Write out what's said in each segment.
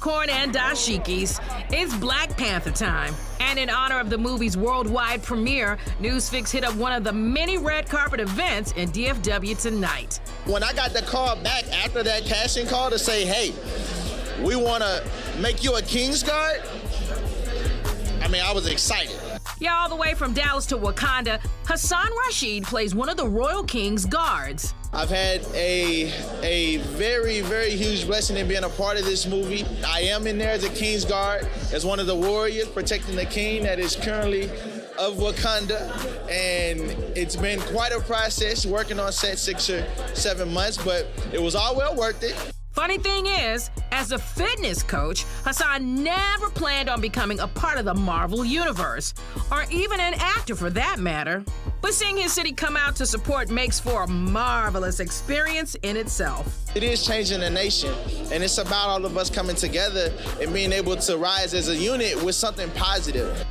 popcorn and dashikis. It's Black Panther time. And in honor of the movie's worldwide premiere, Newsfix hit up one of the many red carpet events in DFW tonight. When I got the call back after that casting call to say, hey, we want to make you a King's Guard, I mean, I was excited. Yeah, all the way from Dallas to Wakanda, HASAAN RASHEED plays one of the Royal King's guards. I've had a very, very huge blessing in being a part of this movie. I am in there as a King's Guard, as one of the warriors protecting the king that is currently of Wakanda. And it's been quite a process working on set 6 or 7 months, but it was all well worth it. Funny thing is, as a fitness coach, HASAAN never planned on becoming a part of the Marvel Universe, or even an actor for that matter. But seeing his city come out to support makes for a marvelous experience in itself. It is changing the nation, and it's about all of us coming together and being able to rise as a unit with something positive.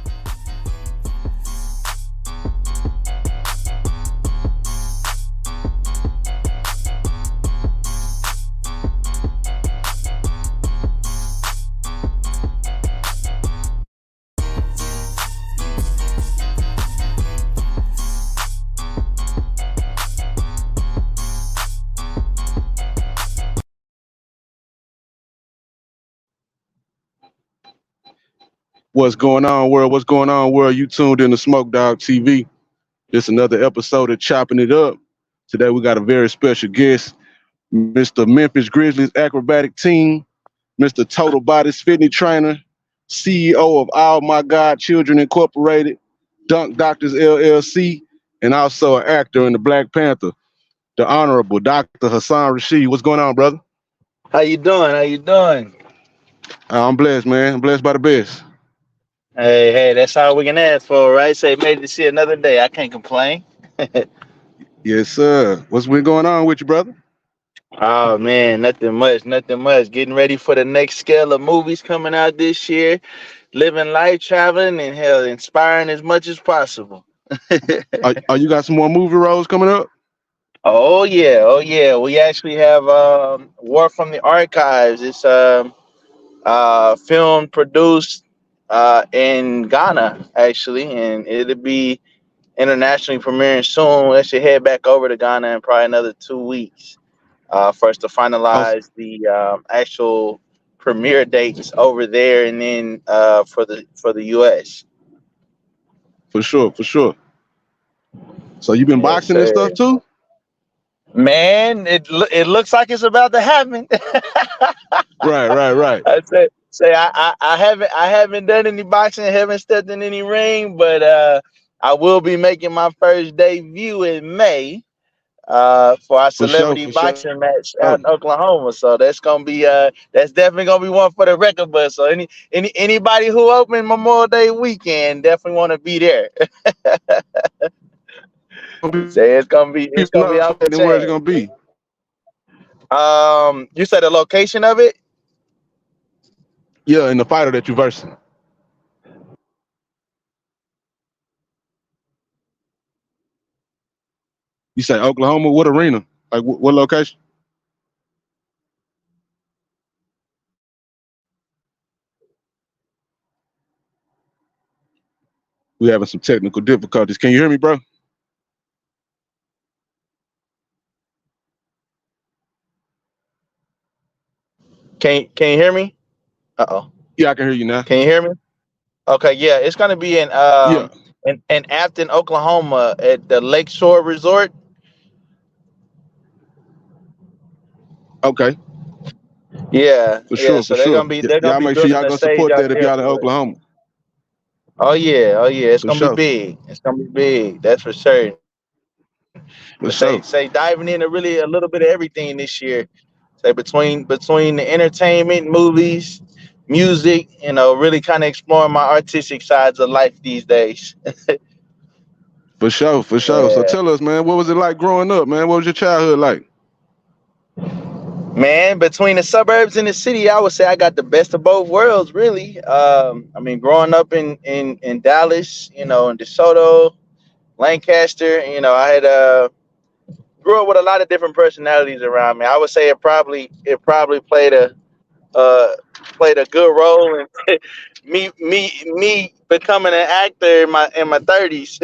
What's going on, world? What's going on, world? You tuned in to Smoke Dog TV. This another episode of Chopping It Up. Today we got a very special guest, Mr. Memphis Grizzlies acrobatic team, Mr. Total Bodies Fitness Trainer, CEO of All My God Children Incorporated, Dunk Doctors LLC, and also an actor in the Black Panther, the Honorable Dr. HASAAN RASHEED. What's going on, brother? How you doing? How you doing? I'm blessed, man. I'm blessed by the best. Hey, that's all we can ask for, right? Say, made to see another day. I can't complain. Yes, sir. What's been going on with you, brother? Oh, man, nothing much. Getting ready for the next scale of movies coming out this year. Living life, traveling, and hell, inspiring as much as possible. Are you got some more movie roles coming up? Oh, yeah. We actually have War from the Archives. It's film produced in Ghana, actually, and it'll be internationally premiering soon. I should head back over to Ghana in probably another 2 weeks for us to finalize the actual premiere dates over there, and then for the US. For sure. So you've been boxing and stuff too? Man, it looks like it's about to happen. Right. I haven't done any boxing, haven't stepped in any ring, but I will be making my first debut in May for our celebrity boxing match out in Oklahoma. So that's gonna be that's definitely gonna be one for the record book. So anybody who open Memorial Day weekend definitely want to be there. Say it's gonna be out there. Where it's gonna be? You said the location of it? Yeah, in the fighter that you versing. You say Oklahoma? What arena? Like what location? We having some technical difficulties. Can you hear me, bro? Can you hear me? Yeah, I can hear you now. Can you hear me? Okay, yeah, it's gonna be in Afton, Oklahoma, at the Lakeshore Resort. Okay. Yeah, for sure. They're gonna be y'all make sure y'all go support that if y'all in Oklahoma. Oh yeah, it's gonna be big. It's gonna be big. That's for certain. Say diving into really a little bit of everything this year. Say between the entertainment, movies, music, really kind of exploring my artistic sides of life these days. For sure. Yeah. So tell us, man, what was it like growing up, man? What was your childhood like? Man, between the suburbs and the city, I would say I got the best of both worlds, really. Growing up in Dallas, in DeSoto, Lancaster, I had grew up with a lot of different personalities around me. I would say it probably played a uh, played a good role in me becoming an actor in my 30s.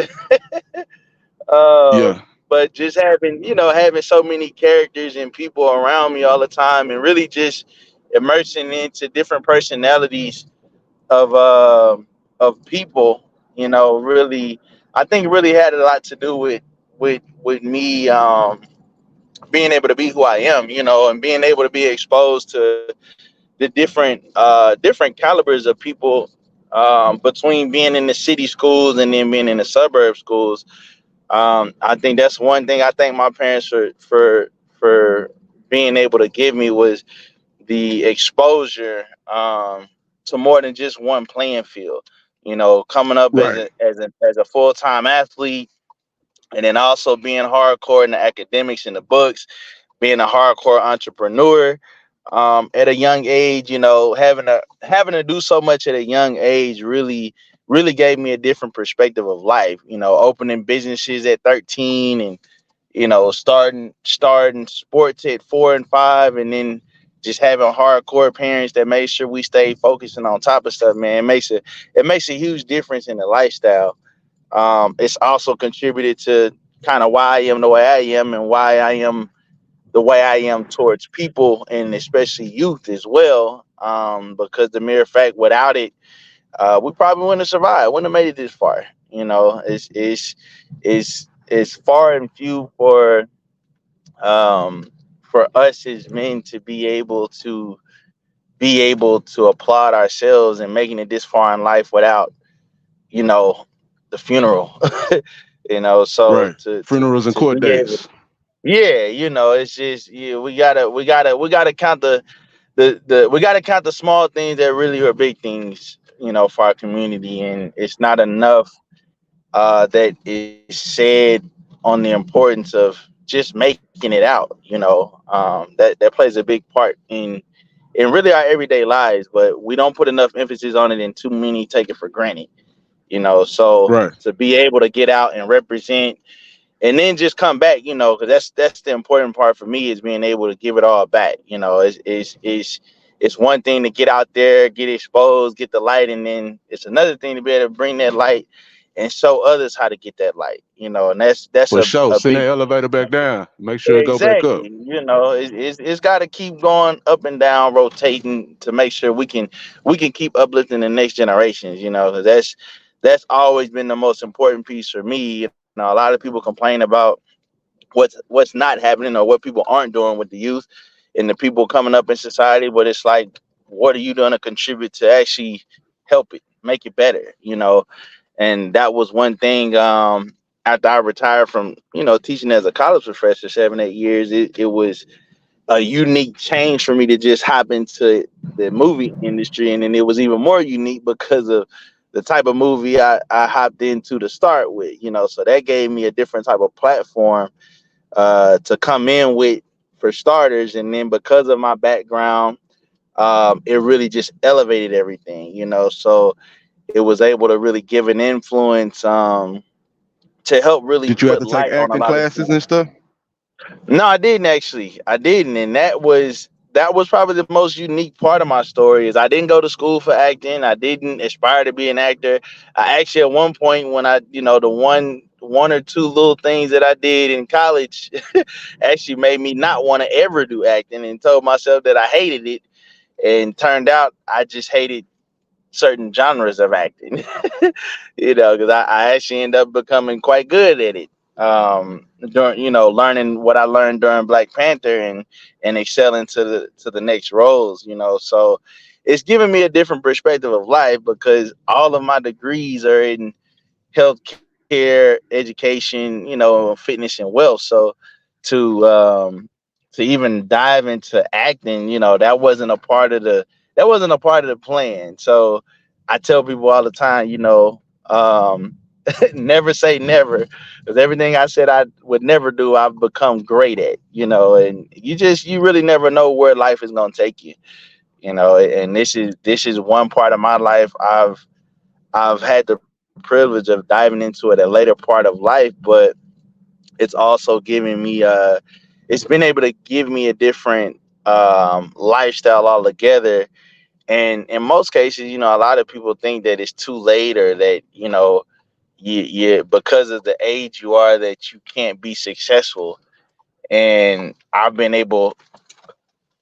Yeah. But just having, having so many characters and people around me all the time, and really just immersing into different personalities of people, really, I think really had a lot to do with me being able to be who I am, and being able to be exposed to the different calibers of people, between being in the city schools and then being in the suburb schools. I think that's one thing I thank my parents for being able to give me, was the exposure, to more than just one playing field. Coming up as Right. a full time athlete, and then also being hardcore in the academics and the books, being a hardcore entrepreneur, at a young age. Having to do so much at a young age really gave me a different perspective of life. Opening businesses at 13, and starting sports at 4 and 5, and then just having hardcore parents that made sure we stayed focused and on top of stuff. Man, it makes a huge difference in the lifestyle. It's also contributed to kind of why I am the way I am, and why I am the way I am towards people, and especially youth as well. Because the mere fact, without it, we probably wouldn't have survived, wouldn't have made it this far. It's far and few for us as men to be able to applaud ourselves and making it this far in life without, you know, the funeral. So Right. to Funerals and to court be able, dates. yeah, it's just, yeah, we gotta count the small things that really are big things, for our community. And it's not enough that is said on the importance of just making it out. That plays a big part in really our everyday lives, but we don't put enough emphasis on it, and too many take it for granted. So Right. to be able to get out and represent, and then just come back, because that's the important part for me, is being able to give it all back. It's one thing to get out there, get exposed, get the light, and then it's another thing to be able to bring that light and show others how to get that light. And that's For sure. a Send big. that elevator back down. Make sure it go back up. Exactly. It's got to keep going up and down, rotating, to make sure we can keep uplifting the next generations. 'Cause that's always been the most important piece for me. A lot of people complain about what's not happening, or what people aren't doing with the youth and the people coming up in society, but it's like, what are you going to contribute to actually help it, make it better? And that was one thing. After I retired from teaching as a college professor, 7 8 years, it was a unique change for me to just hop into the movie industry. And then it was even more unique because of the type of movie I hopped into to start with. So that gave me a different type of platform to come in with, for starters. And then because of my background, it really just elevated everything. So it was able to really give an influence, to help really Did you have put to take light on a acting lot of classes things. and stuff? No, I didn't actually. I didn't, and that was probably the most unique part of my story. Is I didn't go to school for acting. I didn't aspire to be an actor. I actually, at one point, when the one or two little things that I did in college actually made me not want to ever do acting, and told myself that I hated it. And turned out I just hated certain genres of acting. Because I actually end up becoming quite good at it. During learning what I learned during Black Panther, and excelling to the next roles. So it's given me a different perspective of life, because all of my degrees are in healthcare, education, fitness and wealth. So to even dive into acting, that wasn't a part of the plan. So I tell people all the time, never say never, because everything I said I would never do, I've become great at. And you really never know where life is gonna take you. And this is one part of my life I've had the privilege of diving into at a later part of life, but it's also given me it's been able to give me a different lifestyle altogether. And in most cases, a lot of people think that it's too late, or that, you because of the age you are, that you can't be successful. And I've been able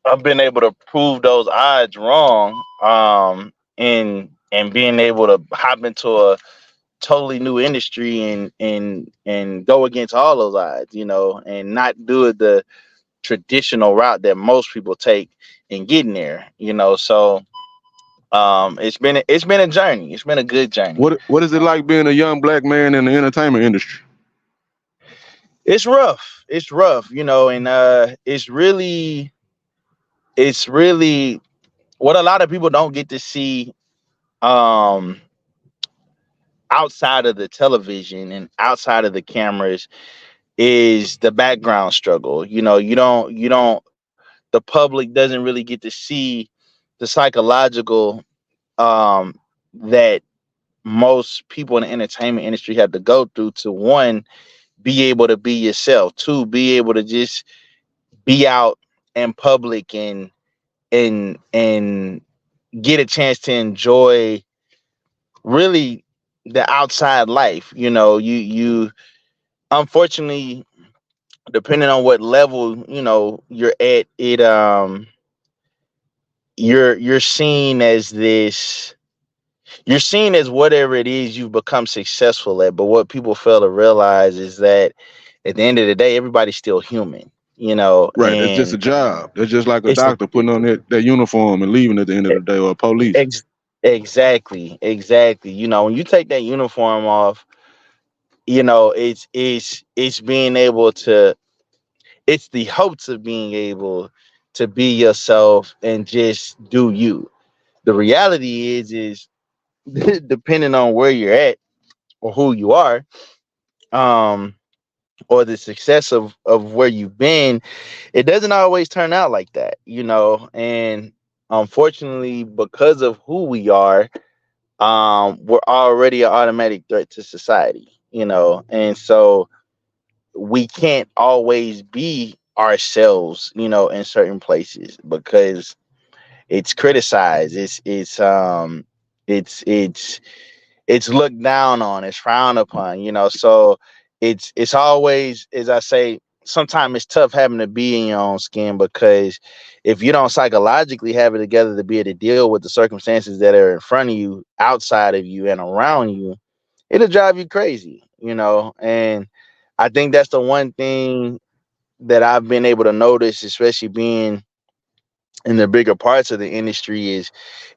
to prove those odds wrong. And being able to hop into a totally new industry, and go against all those odds, and not do it the traditional route that most people take in getting there. So it's been a journey. It's been a good journey. What is it like being a young black man in the entertainment industry? It's rough. It's rough, and it's really what a lot of people don't get to see, um outside of the television and outside of the cameras, is the background struggle. You don't the public doesn't really get to see the psychological, that most people in the entertainment industry have to go through to, one, be able to be yourself, two, be able to just be out in public, and get a chance to enjoy, really, the outside life. You unfortunately, depending on what level you're at, you're seen as this you're seen as whatever it is you've become successful at. But what people fail to realize is that at the end of the day, everybody's still human, Right, that's just a and job. That's just like a it's doctor putting on that uniform and leaving at the end of the day, or a police. ex- exactly. When you take that uniform off, it's being able to it's the hopes of being able to be yourself and just do you. The reality is depending on where you're at, or who you are, um or the success of where you've been, it doesn't always turn out like that. And unfortunately, because of who we are, we're already an automatic threat to society. And so we can't always be ourselves, in certain places, because it's criticized. It's looked down on, it's frowned upon. So it's always, as I say, sometimes it's tough having to be in your own skin, because if you don't psychologically have it together to be able to deal with the circumstances that are in front of you, outside of you, and around you, it'll drive you crazy. And I think that's the one thing that I've been able to notice, especially being in the bigger parts of the industry,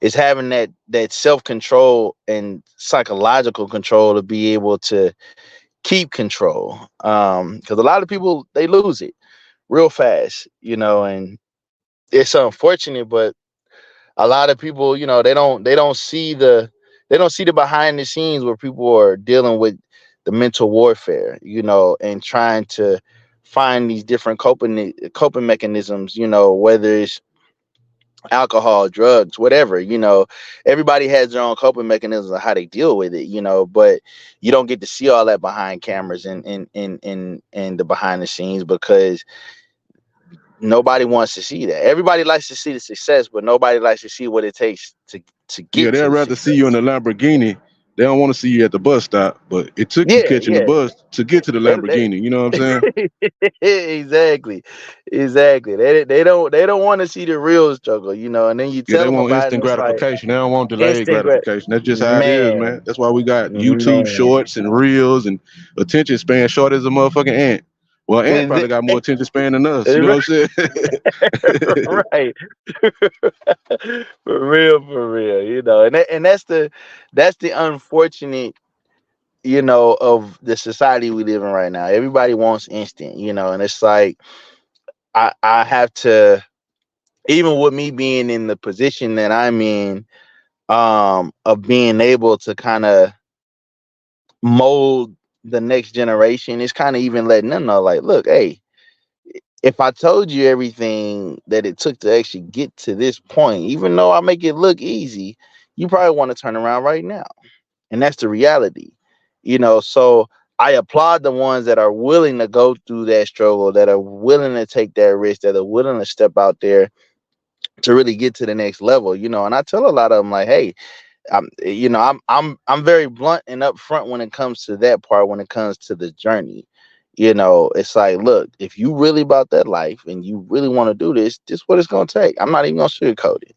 is having that self-control and psychological control to be able to keep control. Because a lot of people, they lose it real fast, and it's unfortunate. But a lot of people, they don't see the behind the scenes, where people are dealing with the mental warfare, and trying to find these different coping mechanisms, whether it's alcohol, drugs, whatever. Everybody has their own coping mechanisms of how they deal with it. But you don't get to see all that behind cameras, and the behind the scenes, because nobody wants to see that. Everybody likes to see the success, but nobody likes to see what it takes to Yeah, get they'd to the rather see you in success. a Lamborghini. They don't want to see you at the bus stop, but it took you Yeah, catching the yeah. bus to get to the They- Lamborghini. You know what I'm saying? exactly, exactly. They don't want to see the real struggle, and then you Yeah, tell they them want about it, and instant it's like gratification. They don't want delayed instant gratification. That's just how it is, man. man, That's why we got YouTube man. shorts and reels and attention span short as a motherfucking ant. Well, ant Is probably got more it- attention span than us. You know what I'm saying? right. For real, and that's the unfortunate, of the society we live in right now. Everybody wants instant, and it's like, I have to, even with me being in the position that I'm in, of being able to kind of mold the next generation, is kind of even letting them know, like, look, hey, if I told you everything that it took to actually get to this point, even though I make it look easy, you probably want to turn around right now. And that's the reality. So I applaud the ones that are willing to go through that struggle, that are willing to take that risk, that are willing to step out there to really get to the next level, you know. And I tell a lot of them like, hey, I'm very blunt and upfront when it comes to that part. When it comes to the journey, it's like, look, if you really about that life and you really want to do this what it's gonna take. I'm not even gonna sugarcoat it.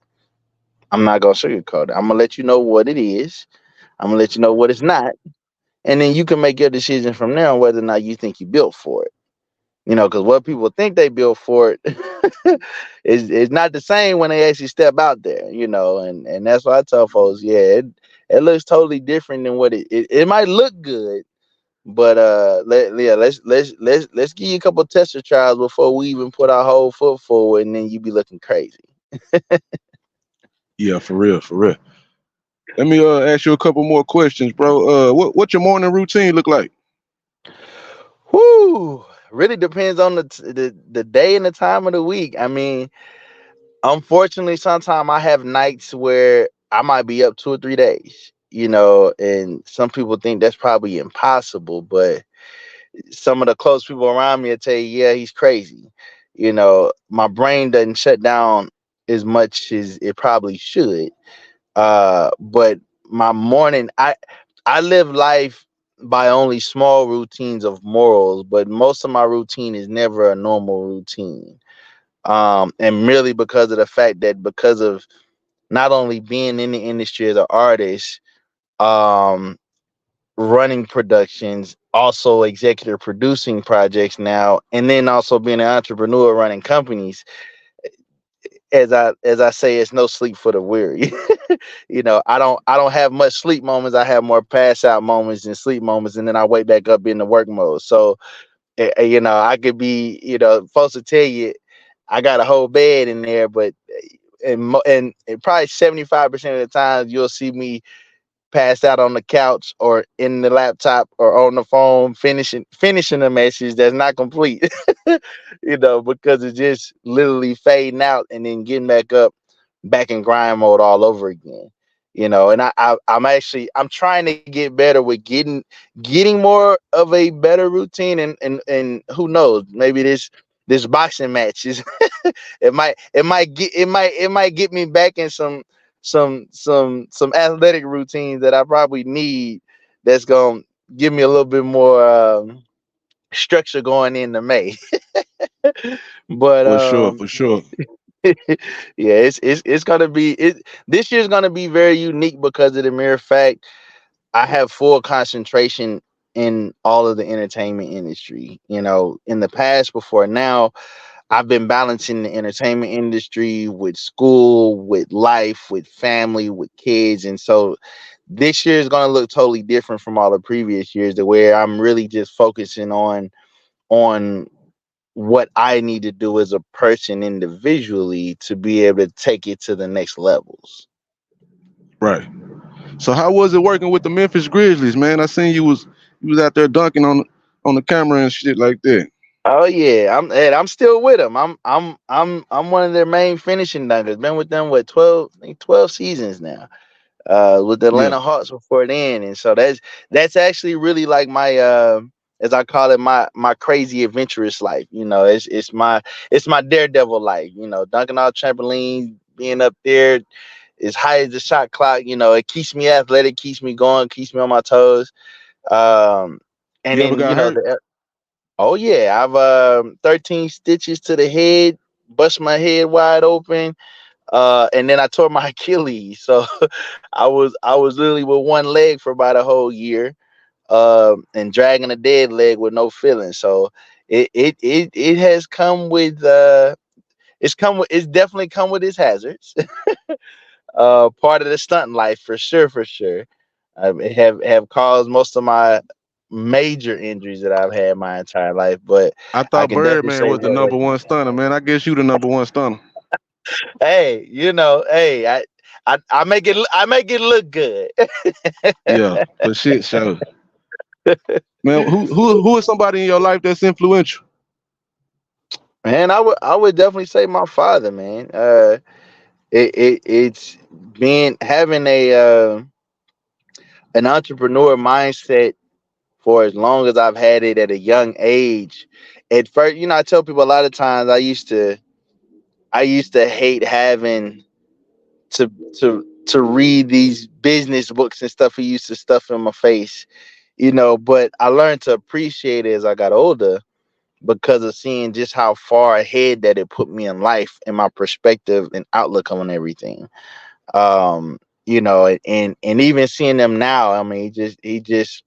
I'm not gonna sugarcoat it. I'm gonna let you know what it is. I'm gonna let you know what it's not, and then you can make your decision from there on whether or not you think you built for it. Because what people think they built for it is not the same when they actually step out there. And that's why I tell folks, yeah, it looks totally different than what it might look good, but let's give you a couple tester trials before we even put our whole foot forward, and then you be looking crazy. Yeah, for real, for real. Let me ask you a couple more questions, bro. What your morning routine look like? Whoo, really depends on the day and the time of the week. I mean, unfortunately, sometimes I have nights where I might be up 2 or 3 days, and some people think that's probably impossible, but some of the close people around me will tell you, yeah, he's crazy. My brain doesn't shut down as much as it probably should. But my morning, I live life by only small routines of morals, but most of my routine is never a normal routine. And merely because of the fact that, because of not only being in the industry as an artist, um, running productions, also executive producing projects now, and then also being an entrepreneur running companies. As I say, it's no sleep for the weary. I don't have much sleep moments. I have more pass out moments than sleep moments, and then I wake back up in the work mode. So I could be, folks will tell you I got a whole bed in there, but and probably 75% of the time you'll see me passed out on the couch or in the laptop or on the phone finishing a message that's not complete. Because it's just literally fading out and then getting back up, back in grind mode all over again. And I'm trying to get better with getting more of a better routine, and who knows, maybe this boxing match is it might get me back in some athletic routines that I probably need, that's gonna give me a little bit more structure going into May. But For sure, for sure. yeah, it's gonna be this year's gonna be very unique because of the mere fact I have full concentration in all of the entertainment industry. In the past, before now, I've been balancing the entertainment industry with school, with life, with family, with kids. And so this year is going to look totally different from all the previous years, to where I'm really just focusing on what I need to do as a person individually to be able to take it to the next levels. Right. So how was it working with the Memphis Grizzlies, man? I seen you was out there dunking on the camera and shit like that. Oh yeah, I'm still with them. I'm one of their main finishing dunkers. Been with them with 12, I think 12 seasons now. With the Yeah. Atlanta Hawks before then, and so that's actually really like my as I call it, my crazy adventurous life. It's my daredevil life. Dunking off trampolines, being up there as high as the shot clock. It keeps me athletic, keeps me going, keeps me on my toes. Um, and You ever then got hurt? oh yeah, I've 13 stitches to the head, bust my head wide open, and then I tore my Achilles. So I was literally with one leg for about a whole year, and dragging a dead leg with no feeling. So it has come with it's definitely come with its hazards. Part of the stunt life, for sure, for sure. Have caused most of my major injuries that I've had my entire life, but I I thought can definitely Birdman say was the that. number one stunner, man. I guess you the number one stunner. Hey, hey, I make it look good. Yeah, for shit show. Man, who is somebody in your life that's influential? Man, I would definitely say my father, man. It's being having a an entrepreneur mindset for as long as I've had it at a young age. At first, I tell people a lot of times I used to hate having to to read these business books and stuff he used to stuff in my face, but I learned to appreciate it as I got older because of seeing just how far ahead that it put me in life and my perspective and outlook on everything. And even seeing them now, I mean, he just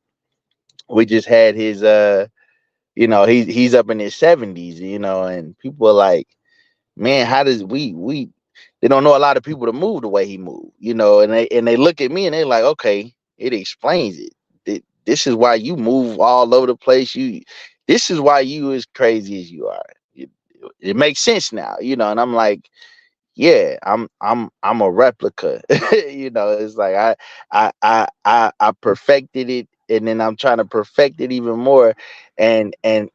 we just had his he's up in his 70s, and people are like, man, how does we they don't know a lot of people to move the way he moved, and they look at me and they're like, okay, it explains it. This is why you move all over the place. This is why you as crazy as you are. It makes sense now, and I'm like, yeah, I'm a replica. It's like I perfected it, and then I'm trying to perfect it even more, and I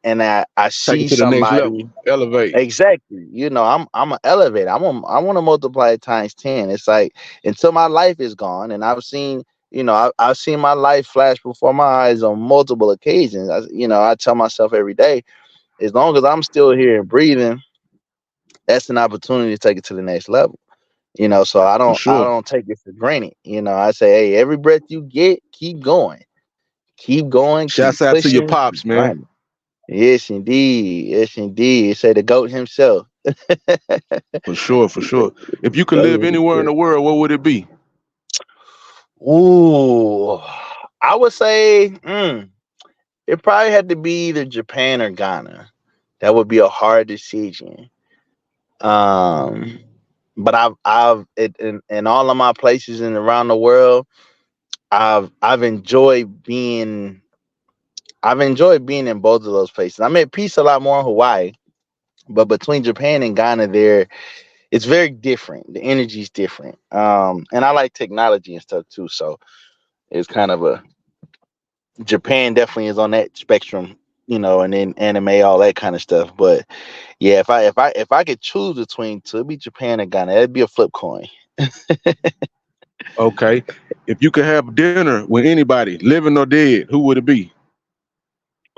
Take it see to the next level. somebody. Elevate. Exactly. I'm an elevator. I want to multiply it times 10. It's like until my life is gone, and I've seen my life flash before my eyes on multiple occasions. I tell myself every day, as long as I'm still here and breathing, that's an opportunity to take it to the next level. So I For don't I sure. don't take it for granted. I say, hey, every breath you get, keep going, keep Shouts out to your pushing, keep pops, man. grinding. Yes, indeed. Yes, indeed. Say the goat himself. For sure, for sure. If you could Oh, live yeah, anywhere in the world, what would it be? ooh, I would say it probably had to be either Japan or Ghana. That would be a hard decision. Um, but in all of my places and around the world, I've enjoyed being in both of those places. I made peace a lot more in Hawaii, but between Japan and Ghana, it's very different. The energy's different. And I like technology and stuff too, so it's kind of a Japan definitely is on that spectrum, and then anime, all that kind of stuff. But yeah, if I could choose between two, it'd be Japan and Ghana. It'd be a flip coin. Okay. If you could have dinner with anybody, living or dead, who would it be?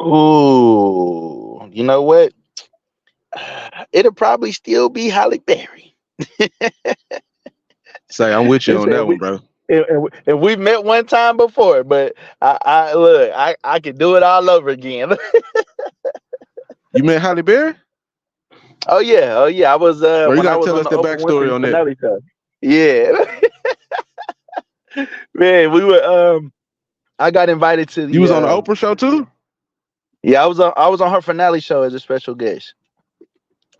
Ooh, you know what? It'll probably still be Halle Berry. Say, I'm with you It's, on that one, bro. and we met one time before, but I look, I could do it all over again. You met Halle Berry? Oh yeah. I was Bro, you when I gotta was tell on us the the Oprah backstory Winfrey on that. finale show. Yeah, man, we were I got invited to You the was on the Oprah show too? yeah, I was on her finale show as a special guest.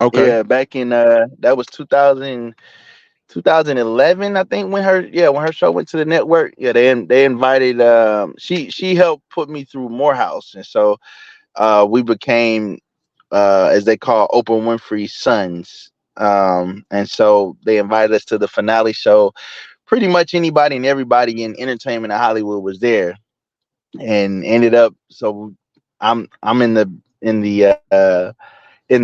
Okay. Yeah, back in that was 2011, I think, when her show went to the network. Yeah, they invited she helped put me through Morehouse, and so we became as they call Oprah Winfrey's sons. And so they invited us to the finale show. Pretty much anybody and everybody in entertainment in Hollywood was there, and ended up. So I'm in the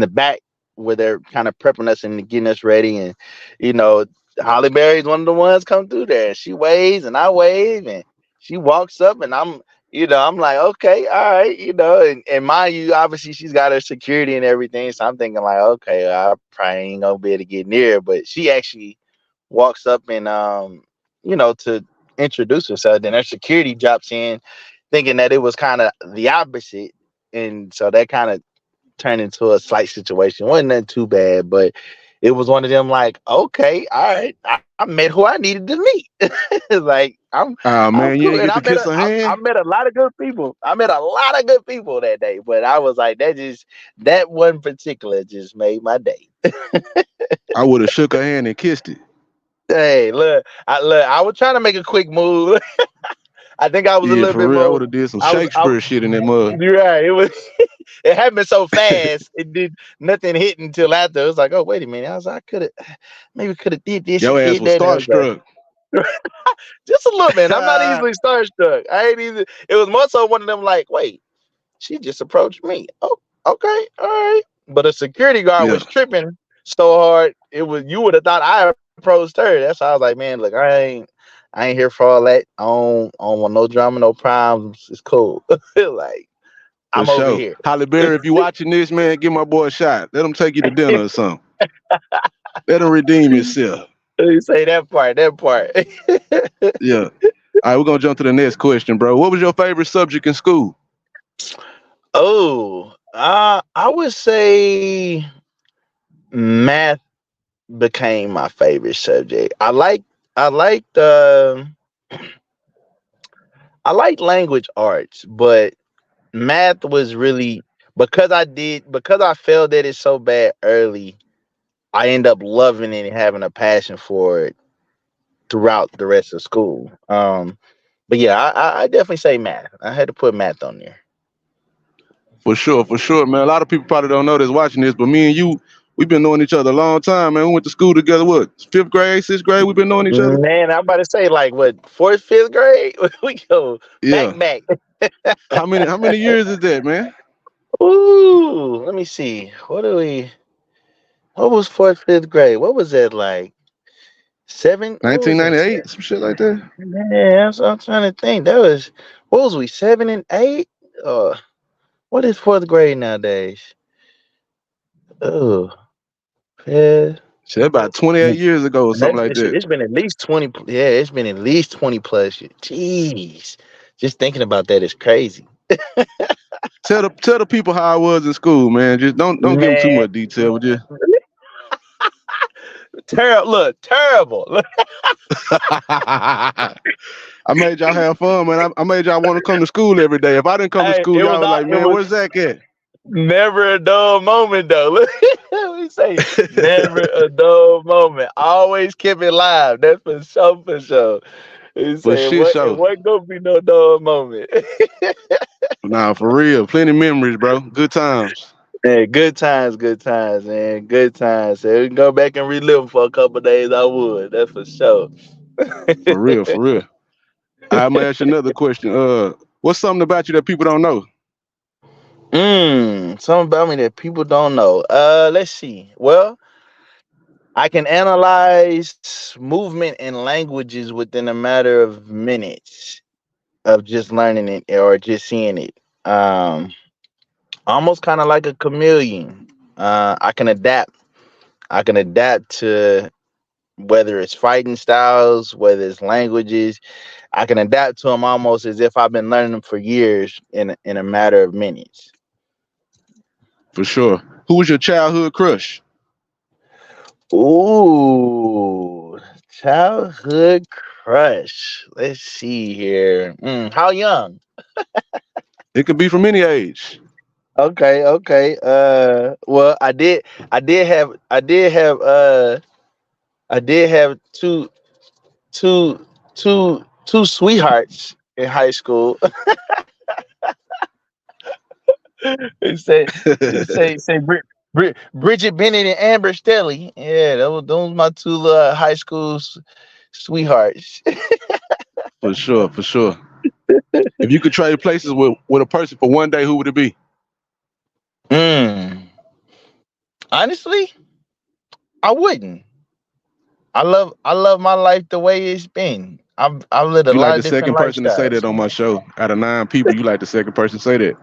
back where they're kind of prepping us and getting us ready, and you know Holly Berry's one of the ones come through there. She waves and I wave, and she walks up, and I'm like, okay, all right, and mind you, obviously she's got her security and everything, so I'm thinking like, okay, I probably ain't gonna be able to get near her, but she actually walks up and to introduce herself. Then her security drops in, thinking that it was kind of the opposite, and so that kind of turned into a slight situation. Wasn't that too bad, but it was one of them like, okay, all right, I met who I needed to meet. Like I'm Man, you cool, ain't and get I to met kiss a, her I hand? met a lot of good people. I met a lot of good people that day, but I was like, that one particular just made my day. I would have shook her hand and kissed it. Hey, I was trying to make a quick move. I think I was a Yeah, little for bit real. I more. would have did some I Shakespeare shit in that mud. You're right. It was. It happened so fast. It did nothing hit until after. It was like, oh wait a minute. I was like, maybe could have did this Your and ass did was that. And I was starstruck. like, just a little bit. I'm not easily starstruck. I ain't either. It was more so one of them like, wait, she just approached me. Oh, okay, all right. But a security guard Yeah. was tripping so hard. You would have thought I approached her. That's why I was like, man, look, I I ain't here for all that. I don't want no drama, no problems. It's cool. Like For I'm over sure. here. Holly Berry, if you watching this, man, give my boy a shot. Let him take you to dinner or something. Let him redeem himself. You say that part. That part. Yeah. All right, we're gonna jump to the next question, bro. What was your favorite subject in school? Oh, I would say math became my favorite subject. I liked I liked language arts, but math was really because I failed at it so bad early. I end up loving it and having a passion for it throughout the rest of school. But yeah, I definitely say math. I had to put math on there. For sure, man. A lot of people probably don't know this watching this, but me and you, we've been knowing each other a long time, man. We went to school together, what, fifth grade, sixth grade? We've been knowing each other? Man, I'm about to say like what fourth, fifth grade? We go Yeah. back. How many years is that, man? Ooh, let me see. What was fourth, fifth grade? What was that like? Seven? What was that? 1998, some shit like that. Man, I'm trying to think. That was what was we 7 and 8? What is fourth grade nowadays? Oh, yeah. Shit, about 28 years ago or something like that. It's been at least 20. Yeah, it's been at least 20 plus years. Jeez, just thinking about that is crazy. Tell the people how I was in school, man. Just don't give them too Man, much detail. But just terrible. Look, terrible. Look, I made y'all have fun, man. I made y'all want to come to school every day. If I didn't come to hey, school, y'all was like, man, where's Zach at? never a dull moment though. Look, we say never a dull moment. Always keep it live. That's for sure, for sure. He For said, shit it show. wasn't gonna be no dull moment. Nah, for real. Plenty memories, bro. Good times. Yeah, good times, man. Good times. So we can go back and relive them for a couple of days. I would. That's for sure. For real, for real. I'm gonna ask you another question. What's something about you that people don't know? Something about me that people don't know. Let's see. Well, I can analyze movement and languages within a matter of minutes of just learning it or just seeing it. Um, Almost kind of like a chameleon. I can adapt. I can adapt to whether it's fighting styles, whether it's languages. I can adapt to them almost as if I've been learning them for years in a matter of minutes. For sure. Who was your childhood crush? Ooh, childhood crush. Let's see here. How young? It could be from any age. Okay. Well, I did have two sweethearts in high school. Say Bridget Bennett and Amber Stelly. Yeah, those my two little high school sweethearts. For sure, for sure. If you could trade places with a person for one day, who would it be? Honestly, I wouldn't. I love my life the way it's been. I've lived a You like lot the of different second person to say lifestyles. that on my show. Out of 9 people, you like the second person to say that.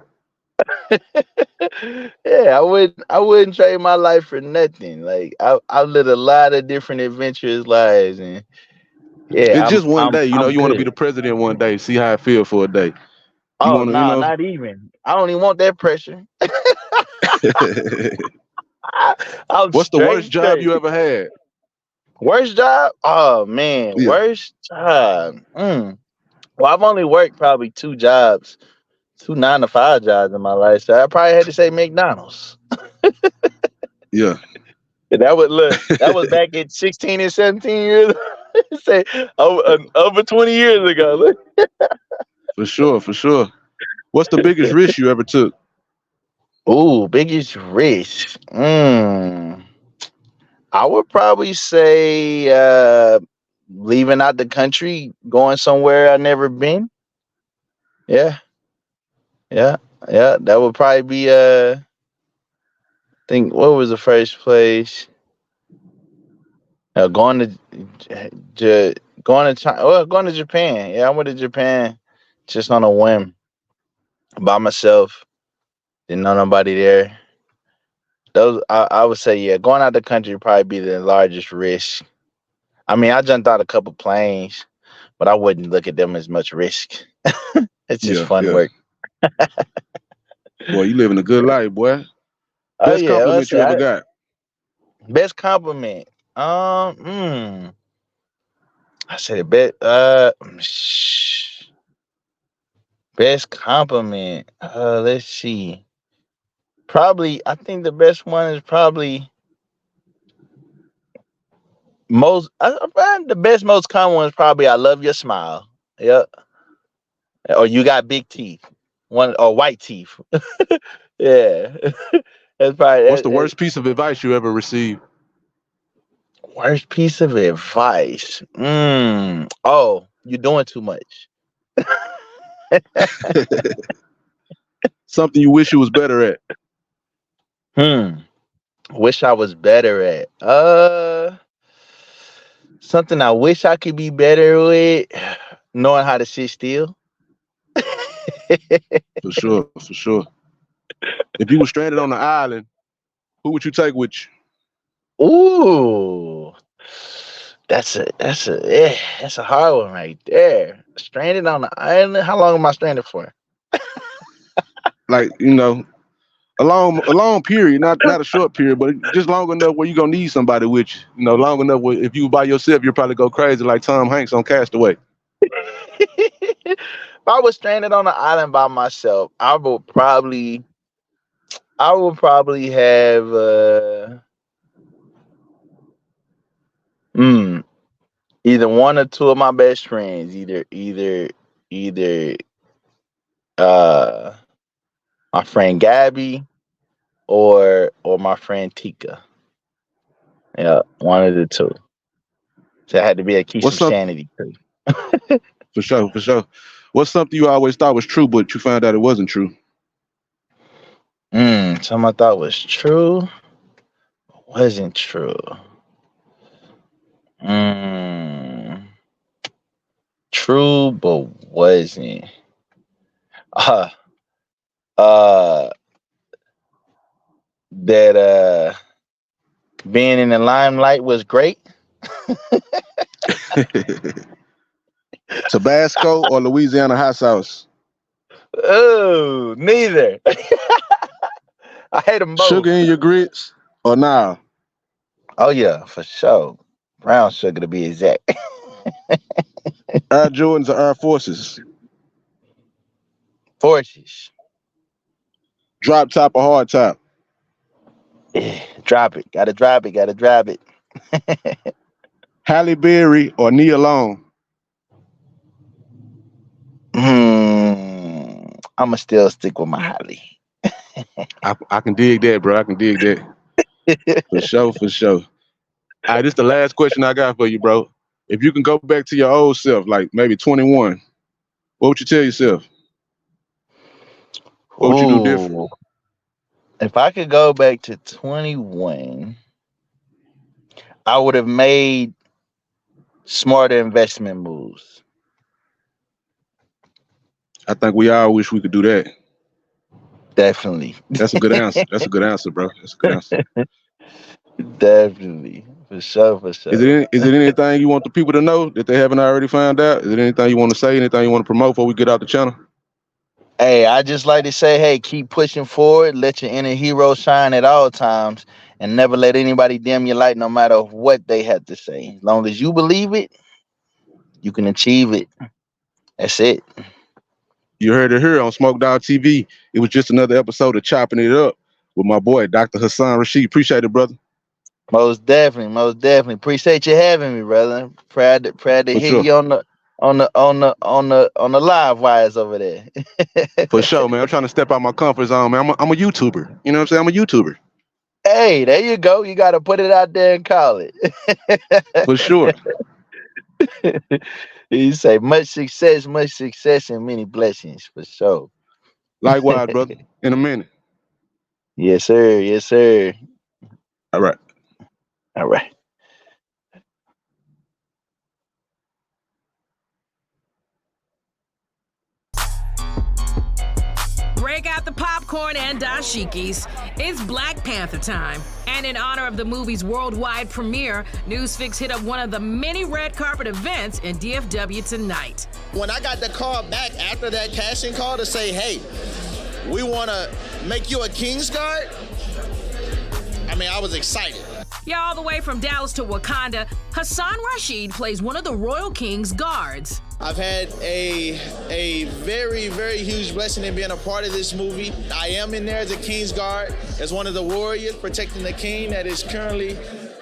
Yeah, I wouldn't trade my life for nothing. Like I've lived a lot of different adventurous lives, and yeah, It's just one day. You know, I'm you want to be good. the president one day, see how it feels for a day. You Oh want to, no, not even. I don't even want that pressure. I'm What's the worst job you straight. ever had? Worst job? Oh man, Yeah. worst job. Well, I've only worked probably two jobs, two 9 to 5 jobs in my life. So I probably had to say McDonald's. Yeah. That would look. That was back at 16 and 17 years. Say over 20 years ago. Look. For sure, for sure. What's the biggest risk you ever took? Ooh, biggest risk. I would probably say leaving out the country, going somewhere I've never been. Yeah, yeah. That would probably be think what was the first place? Going to Going to China, well, going to Japan. Yeah, I went to Japan just on a whim by myself. Didn't know nobody there. Those I would say, yeah, going out the country would probably be the largest risk. I mean, I jumped out a couple planes, but I wouldn't look at them as much risk. It's just Yeah, fun yeah. work. Boy, you living a good life, boy. Oh Best yeah, let's compliment say you ever got. best compliment. I said the best. Best compliment. Let's see. Probably, I think the best one is probably most. I find the best, most common one is probably "I love your smile." Yeah, or you got big teeth, one or white teeth. Yeah, that's probably What's the worst piece of advice you ever received? worst piece of advice. Oh, you're doing too much. Something you wish you was better at. Wish I was better at. Something I wish I could be better with. Knowing how to sit still. For sure, for sure. If you were stranded on an island, who would you take with you? Ooh, that's a hard one right there. Stranded on the island. How long am I stranded for? Like, a long period, not a short period, but just long enough where you gonna need somebody with you. Long enough where if you were by yourself, you'll probably go crazy like Tom Hanks on Castaway. If I was stranded on an island by myself, I would probably have either one or two of my best friends, either uh my friend Gabby or my friend Tika. Yeah, one of the two. So it had to be a keep some What's up? sanity too. For sure, for sure. What's something you always thought was true, but you found out it wasn't true? Something I thought was true, wasn't true. Mm, true, but wasn't. Uh, uh, that being in the limelight was great. Tabasco or Louisiana hot sauce? Oh, neither. I hate them both. Sugar in your grits or nah? Oh yeah, for sure. Brown sugar to be exact. Air Jordans or Air Forces? Forces. Drop top or hard top? Drop it. Gotta drop it. Gotta drop it. Halle Berry or Nia Long? I'ma still stick with my Holly. I can dig that, bro. I can dig that. For sure, for sure. All right, this is the last question I got for you, bro. If you can go back to your old self, like maybe 21, what would you tell yourself? What would you do different? Ooh. If I could go back to 21, I would have made smarter investment moves. I think we all wish we could do that. Definitely. That's a good answer. That's a good answer, bro. That's a good answer. Definitely. For sure, for sure. Is it anything you want the people to know that they haven't already found out? Is it anything you want to say? Anything you want to promote before we get out the channel? Hey, I just like to say, hey, keep pushing forward. Let your inner hero shine at all times, and never let anybody dim your light, no matter what they have to say. As long as you believe it, you can achieve it. That's it. You heard it here on Smoke Dog TV. It was just another episode of Chopping It Up with my boy, Dr. HASAAN RASHEED. Appreciate it, brother. Most definitely, most definitely. Appreciate you having me, brother. Proud to For hear sure. you on the live wires over there. For sure, man. I'm trying to step out my comfort zone, man. I'm a YouTuber. You know what I'm saying? I'm a YouTuber. Hey, there you go. You got to put it out there and call it. For sure. You say much success, and many blessings for sure. Likewise, brother. In a minute. Yes, sir. Yes, sir. All right. All right. popcorn and dashikis, it's Black Panther time. And in honor of the movie's worldwide premiere, Newsfix hit up one of the many red carpet events in DFW tonight. When I got the call back after that casting call to say, hey, we want to make you a King's Guard, I mean, I was excited. Yeah, all the way from Dallas to Wakanda, HASAAN RASHEED plays one of the Royal King's guards. I've had a very, very huge blessing in being a part of this movie. I am in there as a King's Guard, as one of the warriors protecting the king that is currently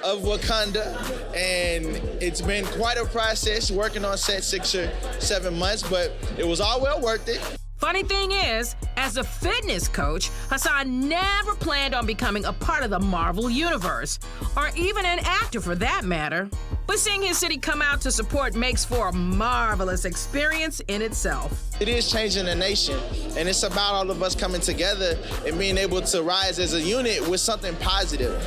of Wakanda. And it's been quite a process working on set 6 or 7 months, but it was all well worth it. Funny thing is, as a fitness coach, HASAAN never planned on becoming a part of the Marvel Universe, or even an actor for that matter. But seeing his city come out to support makes for a marvelous experience in itself. It is changing the nation, and it's about all of us coming together and being able to rise as a unit with something positive.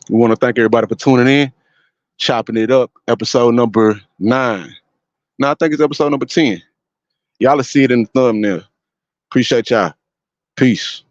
We want to thank everybody for tuning in. Chopping it up, episode number 9. No, I think it's episode number 10. Y'all will see it in the thumbnail. Appreciate y'all. Peace.